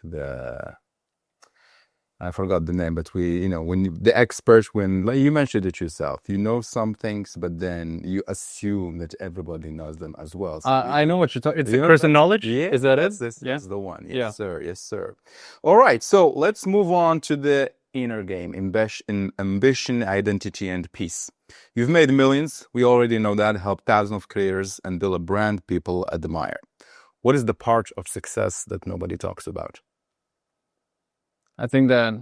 C: I forgot the name, but the experts, when, like you mentioned it yourself, you know some things, but then you assume that everybody knows them as well. So
A: I know what you're talking. It's person knowledge.
C: Yeah,
A: is that it?
C: That's the one. Yes, sir. Yes, sir. All right, so let's move on to the inner game: ambition, identity, and peace. You've made millions. We already know that. Helped thousands of creators and build a brand people admire. What is the part of success that nobody talks about?
A: I think that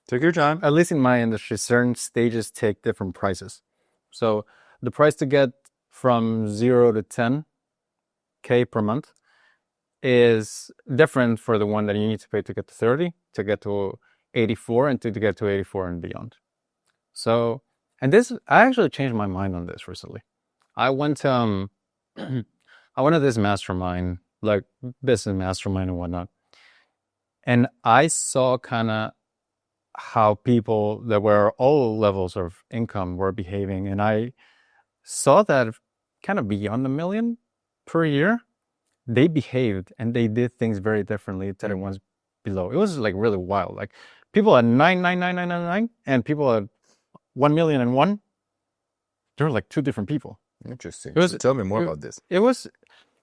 C: take your time.
A: At least in my industry, certain stages take different prices. So the price to get from 0 to 10K per month is different for the one that you need to pay to get to 30, to get to 84, and to get to 84 and beyond. So, and this, I actually changed my mind on this recently. I went to this mastermind, like business mastermind and whatnot. And I saw kind of how people that were all levels of income were behaving. And I saw that kind of beyond $1 million per year, they behaved and they did things very differently to the ones below. It was like really wild. Like people at 99999 and people at 1,000,001, they're like two different people.
C: Interesting.
A: It was,
C: So tell me more about this.
A: It was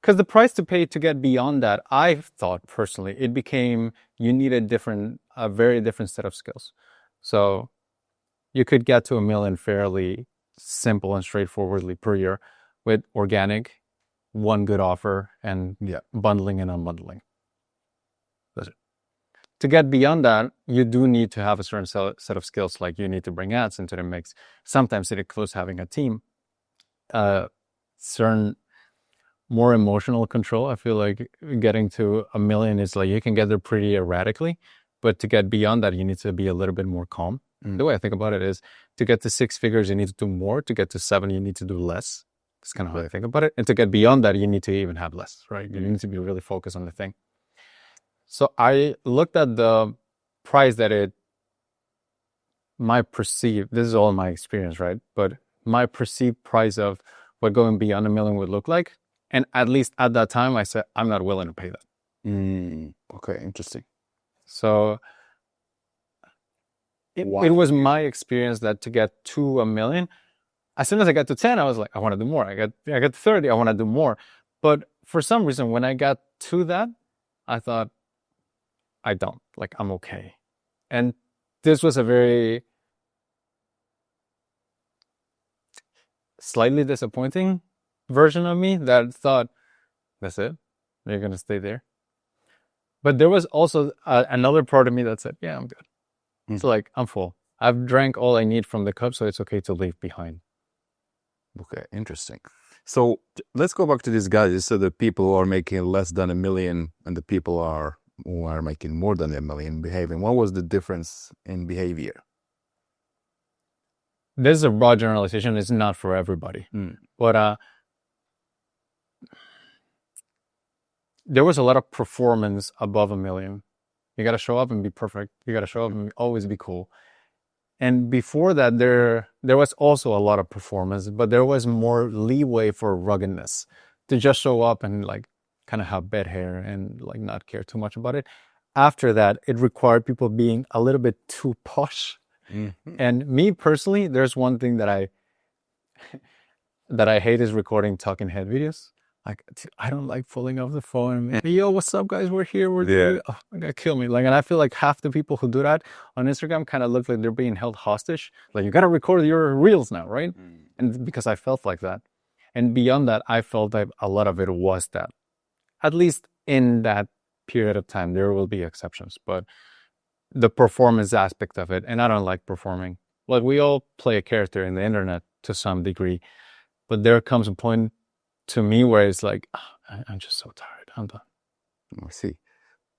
A: because the price to pay to get beyond that, I thought personally, it became you need a very different set of skills. So you could get to 1,000,000 fairly simple and straightforwardly per year with organic, one good offer, and bundling and unbundling. That's it. To get beyond that, you do need to have a certain set of skills, like you need to bring ads into the mix. Sometimes it includes having a team. Certain more emotional control. I feel like getting to 1,000,000 is like you can get there pretty erratically, but to get beyond that, you need to be a little bit more calm. The way I think about it is to get to 6 figures, you need to do more. To get to 7, you need to do less. That's kind of how I think about it. And to get beyond that, you need to even have less, right? You need to be really focused on the thing. So I looked at the price that this is all my experience, right? But my perceived price of what going beyond 1,000,000 would look like. And at least at that time, I said, I'm not willing to pay that.
C: Okay, interesting.
A: So it was my experience that to get to 1,000,000, as soon as I got to 10, I was like, I want to do more. I got to 30, I want to do more. But for some reason, when I got to that, I thought, I don't. Like, I'm okay. And this was a very slightly disappointing version of me that thought, that's it? You're going to stay there? But there was also another part of me that said, yeah, I'm good. It's like, I'm full. I've drank all I need from the cup, so it's okay to leave behind.
C: Okay, interesting. So let's go back to these guys. So the people who are making less than 1,000,000 and the people who are making more than 1,000,000 behaving. What was the difference in behavior?
A: This is a broad generalization. It's not for everybody. But there was a lot of performance above 1,000,000. You got to show up and be perfect. You got to show up and always be cool. And before that, there was also a lot of performance, but there was more leeway for ruggedness to just show up and like kind of have bad hair and like not care too much about it. After that, it required people being a little bit too posh. And me personally, there's one thing that I hate is recording talking head videos. Like, I don't like pulling off the phone and, yo, what's up, guys? We're here. Oh, my God, kill me. Like, and I feel like half the people who do that on Instagram kind of look like they're being held hostage. Like, you got to record your reels now, right? And because I felt like that. And beyond that, I felt like a lot of it was that. At least in that period of time, there will be exceptions. But the performance aspect of it, and I don't like performing. Like, we all play a character in the internet to some degree. But there comes a point to me where it's like, I'm just so tired. I'm done.
C: I see.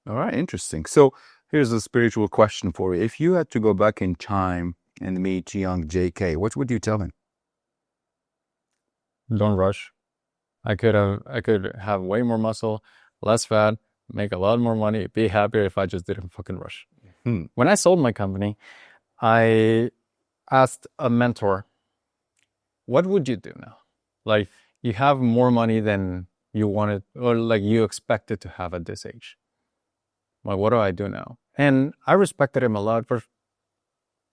C: All right, interesting. So here's a spiritual question for you. If you had to go back in time and meet young JK, what would you tell him?
A: Don't rush. I could have way more muscle, less fat, make a lot more money, be happier if I just didn't fucking rush. When I sold my company, I asked a mentor, what would you do now? Like, you have more money than you wanted, or like you expected to have at this age. Like, what do I do now? And I respected him a lot.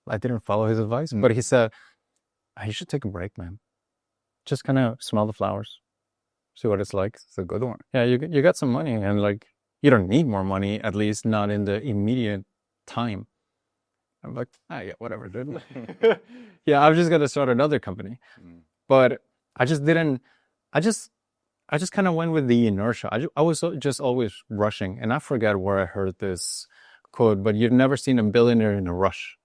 A: I didn't follow his advice, but he said, you should take a break, man. Just kind of smell the flowers, see what it's like.
C: It's a good one.
A: Yeah, you got some money, and like, you don't need more money, at least not in the immediate time. I'm like, yeah, whatever, dude. Yeah, I'm just gonna start another company. But I just didn't. I just kind of went with the inertia. I was just always rushing, and I forget where I heard this quote, but you've never seen a billionaire in a rush.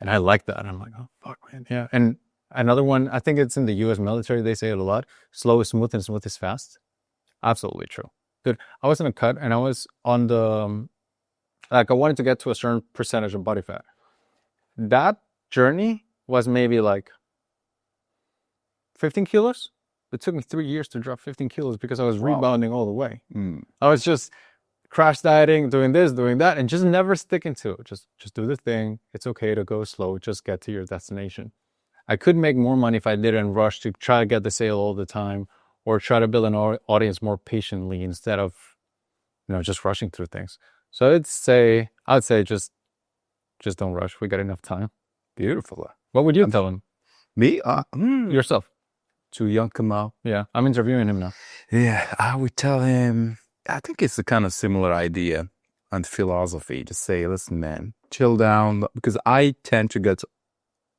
A: And I like that. I'm like, oh, fuck, man. Yeah. And another one, I think it's in the US military, they say it a lot. Slow is smooth and smooth is fast. Absolutely true. Dude, I was in a cut and I was on the, like, I wanted to get to a certain percentage of body fat. That journey was maybe like 15 kilos. It took me 3 years to drop 15 kilos because I was rebounding all the way. I was just crash dieting, doing this, doing that, and just never sticking to it. Just do the thing. It's okay to go slow. Just get to your destination. I could make more money if I didn't rush to try to get the sale all the time, or try to build an audience more patiently instead of, just rushing through things. So I would say just don't rush. We got enough time.
C: Beautiful.
A: What would you tell him?
C: Me?
A: Yourself.
C: To young Kamal.
A: Yeah, I'm interviewing him now.
C: Yeah, I would tell him, I think it's a kind of similar idea and philosophy. Just say, listen, man, chill down. Because I tend to get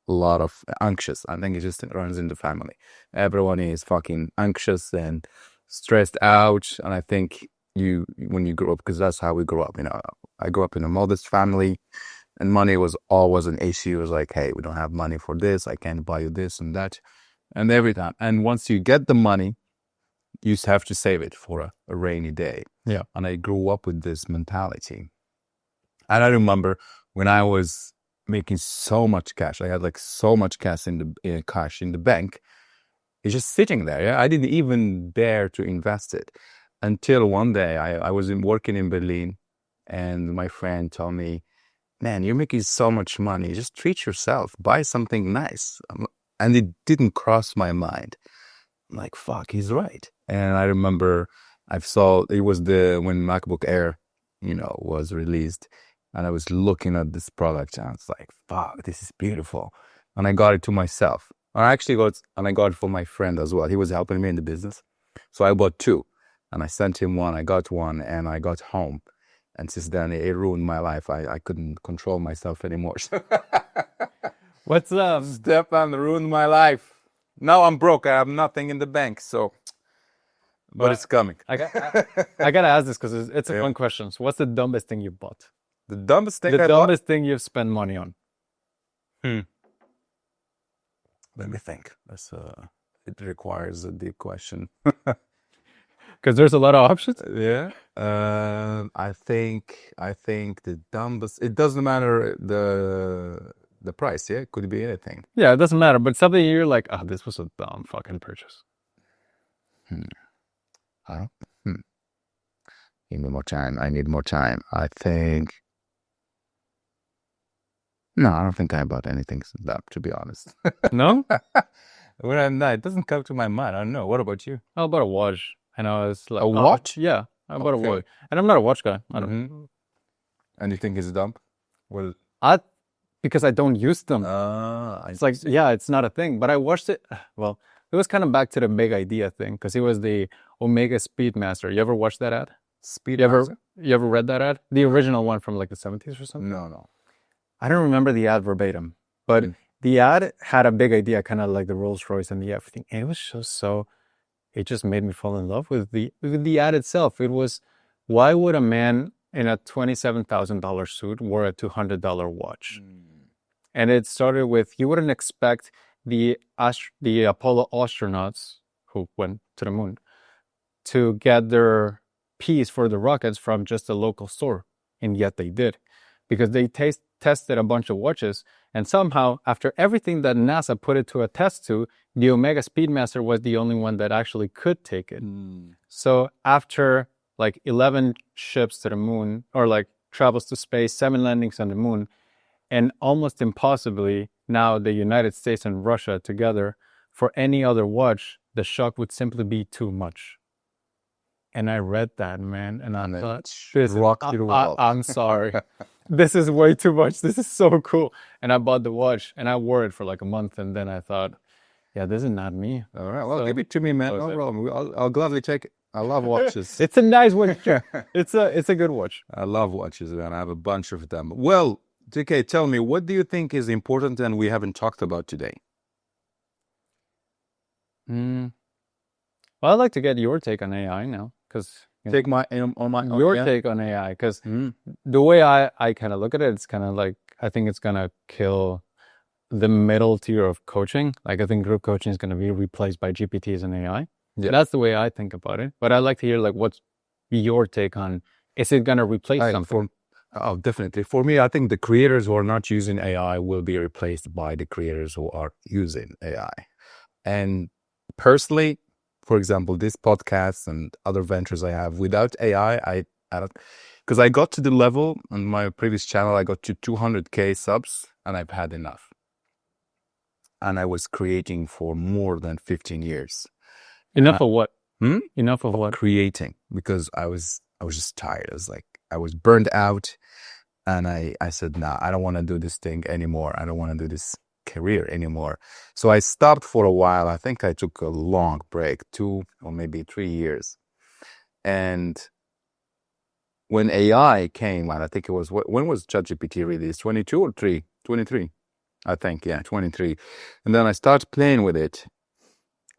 C: a lot of anxious. I think it just runs in the family. Everyone is fucking anxious and stressed out. And I think when you grow up, because that's how we grew up, I grew up in a modest family and money was always an issue. It was like, hey, we don't have money for this. I can't buy you this and that. And every time. And once you get the money, you have to save it for a rainy day.
A: Yeah.
C: And I grew up with this mentality. And I remember when I was making so much cash, I had like so much cash in the bank. It's just sitting there. Yeah, I didn't even dare to invest it until one day I was working in Berlin, and my friend told me, "Man, you're making so much money. Just treat yourself. Buy something nice." And it didn't cross my mind. I'm like, fuck, he's right. And I remember I saw it was when MacBook Air, was released, and I was looking at this product and I was like, fuck, this is beautiful. And I got it to myself. I got it for my friend as well. He was helping me in the business. So I bought two and I sent him one. I got one and I got home. And since then, it ruined my life. I couldn't control myself anymore.
A: What's
C: Stefan ruined my life. Now I'm broke. I have nothing in the bank. But it's coming.
A: I gotta ask this because it's a fun question. So what's the dumbest thing you've bought?
C: The dumbest thing
A: The dumbest thing you've spent money on?
C: Let me think. It requires a deep question.
A: Because there's a lot of options.
C: Yeah. I think the dumbest. It doesn't matter the price. Yeah, it could be anything.
A: Yeah, it doesn't matter. But something you're like, oh, this was a dumb fucking purchase.
C: Give me more time. I need more time. I think. No, I don't think I bought anything dumb, to be honest.
A: No?
C: It doesn't come to my mind. I don't know. What about you?
A: I bought a watch. And I was like,
C: a watch?
A: Yeah, I bought a watch. And I'm not a watch guy. I don't.
C: And you think it's dumb? Well,
A: because I don't use them. It's like, yeah, it's not a thing. But I watched it. Well, it was kind of back to the big idea thing because it was the Omega Speedmaster. You ever watched that ad?
C: Speedmaster?
A: You ever read that ad? The original one from like the 70s or something?
C: No.
A: I don't remember the ad verbatim, but the ad had a big idea, kind of like the Rolls Royce and the everything. And it was just it just made me fall in love with the ad itself. It was, why would a man in a $27,000 suit wear a $200 watch? And it started with, you wouldn't expect the Apollo astronauts who went to the moon to get their piece for the rockets from just a local store. And yet they did, because they tested a bunch of watches, and somehow, after everything that NASA put it to a test to, the Omega Speedmaster was the only one that actually could take it. So after like 11 ships to the moon, or like travels to space, 7 landings on the moon, and almost impossibly now the United States and Russia together, for any other watch, the shock would simply be too much. And I read that, man, and I thought, I'm sorry. This is way too much. This is so cool. And I bought the watch and I wore it for like a month. And then I thought, yeah, this is not me.
C: All right. Well, give it to me, man. No problem. I'll gladly take it. I love watches.
A: It's a nice watch. It's a good watch.
C: I love watches, man. I have a bunch of them. Well, DK, tell me, what do you think is important and we haven't talked about today?
A: Well, I'd like to get your take on AI now, because
C: take
A: your take on AI, because the way I kind of look at it, it's kind of like, I think it's gonna kill the middle tier of coaching. Like, I think group coaching is gonna be replaced by GPTs and AI. Yeah. That's the way I think about it. But I'd like to hear, like, what's your take on, is it gonna replace something?
C: Oh, definitely. For me, I think the creators who are not using AI will be replaced by the creators who are using AI. And personally, for example, this podcast and other ventures I have, without AI, I don't, because I got to the level on my previous channel, I got to 200K subs and I've had enough. And I was creating for more than 15 years.
A: Enough of what?
C: Hmm?
A: Enough of what?
C: Creating, because I was just tired. I was burned out, and I said, nah, I don't want to do this thing anymore. I don't want to do this career anymore. So I stopped for a while. I think I took a long break, 2 or maybe 3 years. And when AI came out, I think it was, when was ChatGPT released? 22 or 3? 23, I think, yeah, 23. And then I started playing with it,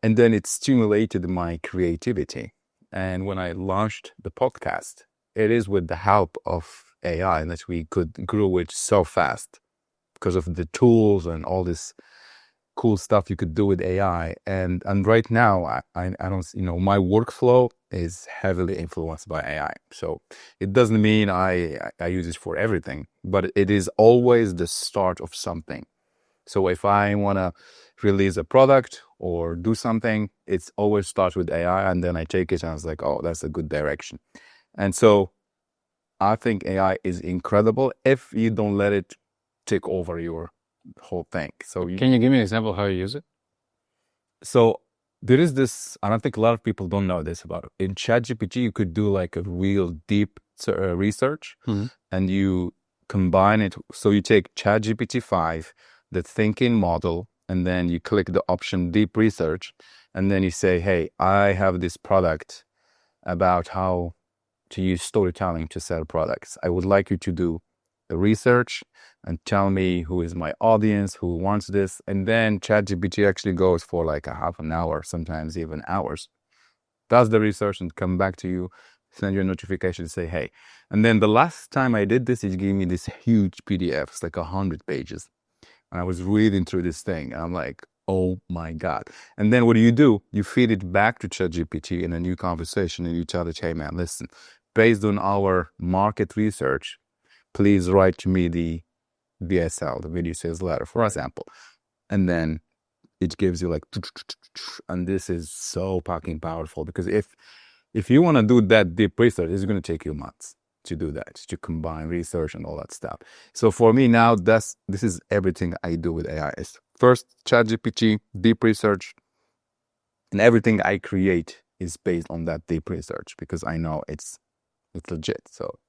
C: and then it stimulated my creativity. And when I launched the podcast, it is with the help of AI that we could grow it so fast because of the tools and all this cool stuff you could do with AI. And right now, I don't, my workflow is heavily influenced by AI. So it doesn't mean I use it for everything, but it is always the start of something. So if I want to release a product or do something, it's always starts with AI, and then I take it and I was like, oh, that's a good direction. And so I think AI is incredible if you don't let it take over your whole thing. So
A: Can you give me an example of how you use it?
C: So there is this, and I think a lot of people don't know this about it. In ChatGPT, you could do like a real deep research, and you combine it. So you take ChatGPT 5, the thinking model, and then you click the option deep research, and then you say, hey, I have this product about how to use storytelling to sell products. I would like you to do the research and tell me who is my audience, who wants this. And then ChatGPT actually goes for like a half an hour, sometimes even hours, does the research and come back to you, send you a notification, say, hey. And then the last time I did this, it gave me this huge PDF. It's like 100 pages. And I was reading through this thing. And I'm like, oh my God. And then what do? You feed it back to ChatGPT in a new conversation, and you tell it, hey man, listen, based on our market research, please write to me the VSL, the video sales letter, for example. And then it gives you like, and this is so fucking powerful, because if you want to do that deep research, it's going to take you months to do that, to combine research and all that stuff. So for me now, this is everything I do with AI. It's first ChatGPT, deep research, and everything I create is based on that deep research, because I know it's legit. So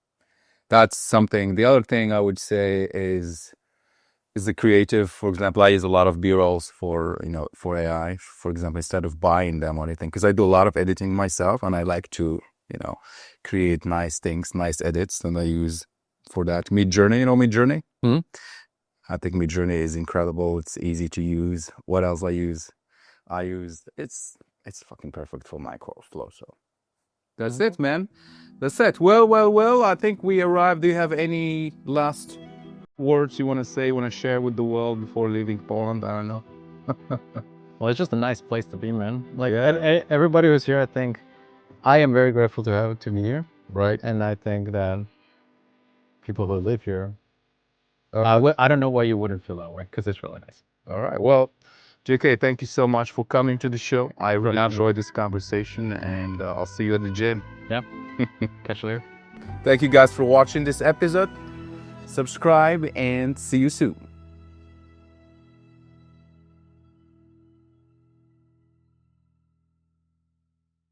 C: that's something. The other thing I would say is the creative. For example, I use a lot of B-rolls for AI. For example, instead of buying them or anything, because I do a lot of editing myself, and I like to create nice things, nice edits, and I use for that Midjourney. You know Midjourney? I think Midjourney is incredible. It's easy to use. What else I use? It's fucking perfect for my core flow. So that's it, man. That's it. Well, I think we arrived. Do you have any last words you want to say, want to share with the world before leaving Poland? I don't know.
A: Well, it's just a nice place to be, man. Like everybody who's here, I think I am very grateful to be here.
C: Right.
A: And I think that people who live here, I don't know why you wouldn't feel that way, because it's really nice.
C: All right. Well, JK, thank you so much for coming to the show. I really enjoyed this conversation, and I'll see you at the gym.
A: Yeah. Catch you later.
C: Thank you guys for watching this episode. Subscribe and see you soon.